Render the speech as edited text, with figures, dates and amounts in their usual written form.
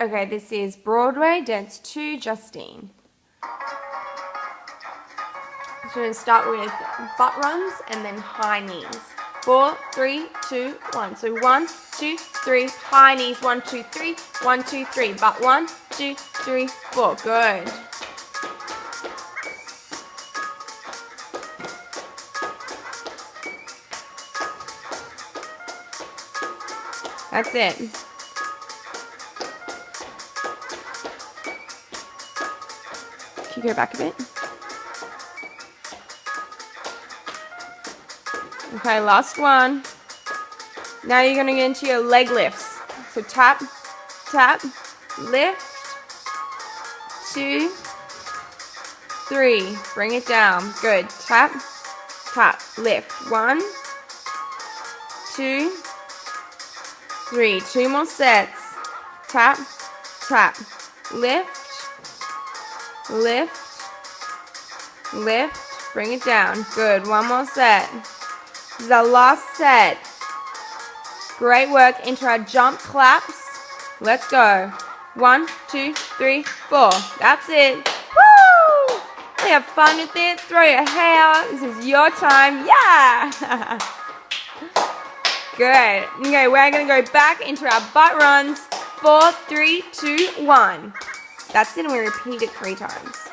Okay, this is Broadway Dance 2, Justine. So we're going to start with butt runs and then high knees. 4, 3, 2, 1. So 1, 2, 3, high knees. 1, 2, 3, 1, 2, 3. Butt 1, 2, 3, 4. Good. That's it. Can you go back a bit? Okay, last one. Now you're going to get into your leg lifts. So tap, tap, lift, 2, 3. Bring it down. Good. Tap, tap, lift. 1, 2, 3. 2 more sets. Tap, tap, lift, lift, lift. Bring it down. Good. 1 more set. This is our last set. Great work into our jump claps. Let's go. 1, 2, 3, 4. That's it. Woo! Really have fun with it. Throw your hair out. This is your time. Yeah! Good. Okay, we're going to go back into our butt runs. 4, 3, 2, 1. That's it, and we repeat it 3 times.